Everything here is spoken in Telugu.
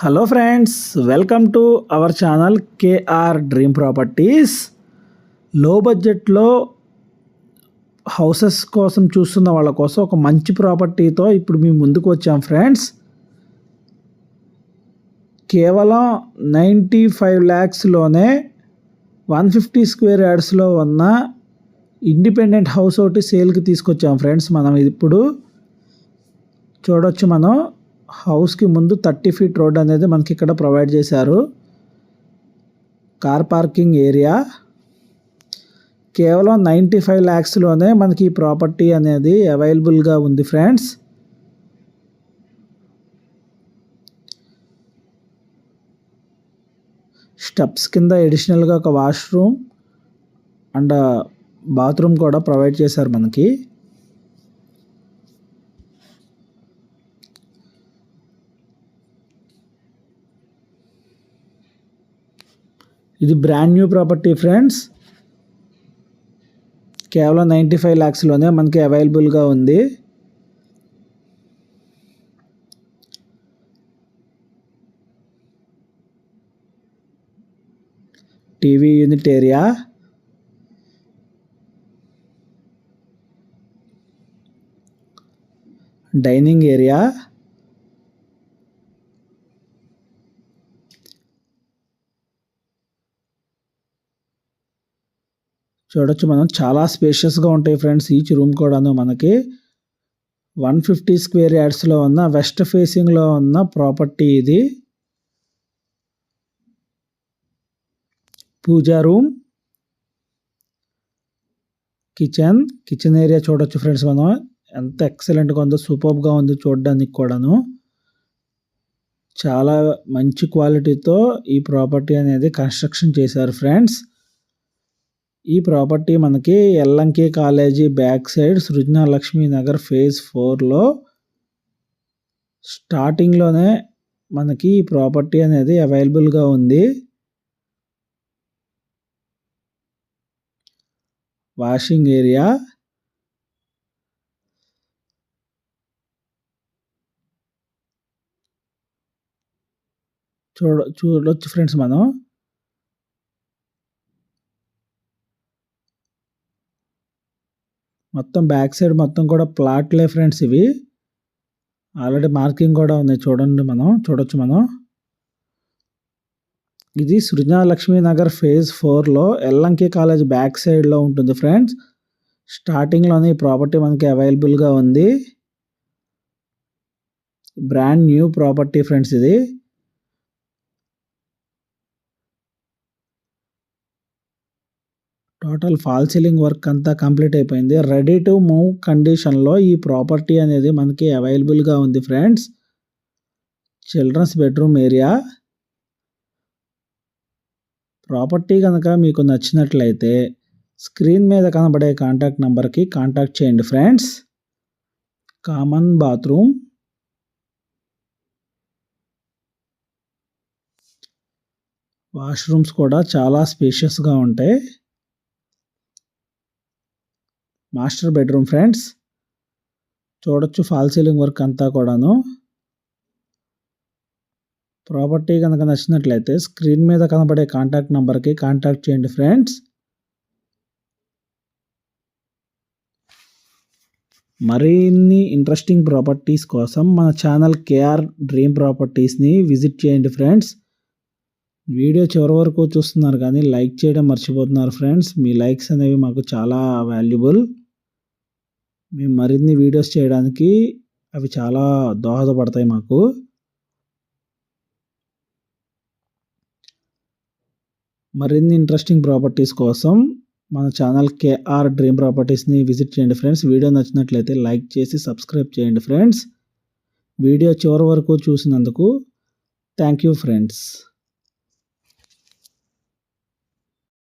Hello friends, welcome to our channel KR dream properties. లో బడ్జెట్లో హౌసెస్ కోసం చూస్తున్న వాళ్ళ కోసం ఒక మంచి ప్రాపర్టీతో ఇప్పుడు మేము ముందుకు వచ్చాం ఫ్రెండ్స్. కేవలం 95 lakhsలోనే 150 స్క్వేర్ యార్డ్స్లో ఉన్న ఇండిపెండెంట్ హౌస్ ఒకటి సేల్కి తీసుకొచ్చాం ఫ్రెండ్స్. మనం ఇప్పుడు చూడొచ్చు, మనం హౌస్కి ముందు 30 feet రోడ్ అనేది మనకి ఇక్కడ ప్రొవైడ్ చేశారు. Car parking area. కేవలం 95 lakhsలోనే మనకి ఈ ప్రాపర్టీ అనేది అవైలబుల్గా ఉంది ఫ్రెండ్స్. స్టెప్స్ కింద ఎడిషనల్గా ఒక వాష్రూమ్ అండ్ బాత్రూమ్ కూడా ప్రొవైడ్ చేశారు మనకి. ఇది బ్రాండ్ న్యూ ప్రాపర్టీ ఫ్రెండ్స్. కేవలం 95 lakhsలోనే మనకి అవైలబుల్గా ఉంది. TV unit area, dining area, చూడొచ్చు మనం, చాలా స్పేషియస్గా ఉంటాయి ఫ్రెండ్స్. ఈచ్ రూమ్ కూడాను మనకి 150 స్క్వేర్ యార్డ్స్లో ఉన్న వెస్ట్ ఫేసింగ్లో ఉన్న ప్రాపర్టీ ఇది. పూజా రూమ్, కిచెన్ ఏరియా చూడొచ్చు ఫ్రెండ్స్. మనం ఎంత ఎక్సలెంట్గా ఉందో, సూపర్గా ఉంది చూడడానికి కూడాను. చాలా మంచి క్వాలిటీతో ఈ ప్రాపర్టీ అనేది కన్స్ట్రక్షన్ చేశారు ఫ్రెండ్స్. ఈ ప్రాపర్టీ మనకి LMK college back side Srujana Lakshmi Nagar phase 4లో స్టార్టింగ్లోనే మనకి ఈ ప్రాపర్టీ అనేది అవైలబుల్గా ఉంది. వాషింగ్ ఏరియా, చూడొచ్చు ఫ్రెండ్స్. మనం మొత్తం బ్యాక్ సైడ్ మొత్తం కూడా ప్లాట్లే ఫ్రెండ్స్. ఇవి ఆల్రెడీ మార్కింగ్ కూడా ఉన్నాయి చూడండి, చూడొచ్చు మనం. ఇది సృజన లక్ష్మీ నగర్ phase 4లో ఎల్ఎంకే కాలేజ్ బ్యాక్ సైడ్లో ఉంటుంది ఫ్రెండ్స్. స్టార్టింగ్లోనే ఈ ప్రాపర్టీ మనకి అవైలబుల్గా ఉంది. బ్రాండ్ న్యూ ప్రాపర్టీ ఫ్రెండ్స్ ఇది. టోటల్ ఫాల్ సీలింగ్ వర్క్ అంతా కంప్లీట్ అయిపోయింది. రెడీ టు మూవ్ కండిషన్లో ఈ ప్రాపర్టీ అనేది మనకి అవైలబుల్గా ఉంది friends. Childrens bedroom area. Property కనుక మీకు నచ్చినట్లయితే స్క్రీన్ మీద కనబడే కాంటాక్ట్ నెంబర్కి కాంటాక్ట్ చేయండి ఫ్రెండ్స్. కామన్ బాత్రూమ్, వాష్రూమ్స్ కూడా చాలా స్పేషియస్గా ఉంటాయి. Master bedroom friends. చూడొచ్చు ఫాల్ సీలింగ్ వర్క్ అంతా కూడాను. ప్రాపర్టీ కనుక నచ్చినట్లయితే స్క్రీన్ మీద కనబడే కాంటాక్ట్ నెంబర్కి కాంటాక్ట్ చేయండి ఫ్రెండ్స్. మరిన్ని ఇంట్రెస్టింగ్ ప్రాపర్టీస్ కోసం మన ఛానల్ కేఆర్ డ్రీమ్ ప్రాపర్టీస్ని విజిట్ చేయండి ఫ్రెండ్స్. వీడియో చివరి వరకు చూస్తున్నారు కానీ లైక్ చేయడం మర్చిపోతున్నారు ఫ్రెండ్స్. మీ లైక్స్ అనేవి మాకు చాలా వాల్యుబుల్. మేము మరిన్ని వీడియోస్ చేయడానికి అవి చాలా దోహదపడతాయి మాకు. మరిన్ని ఇంట్రెస్టింగ్ ప్రాపర్టీస్ కోసం మన ఛానల్ కేఆర్ డ్రీమ్ ప్రాపర్టీస్ని విజిట్ చేయండి ఫ్రెండ్స్. వీడియో నచ్చినట్లయితే లైక్ చేసి సబ్స్క్రైబ్ చేయండి ఫ్రెండ్స్. వీడియో చివరి వరకు చూసినందుకు థ్యాంక్ యూ ఫ్రెండ్స్.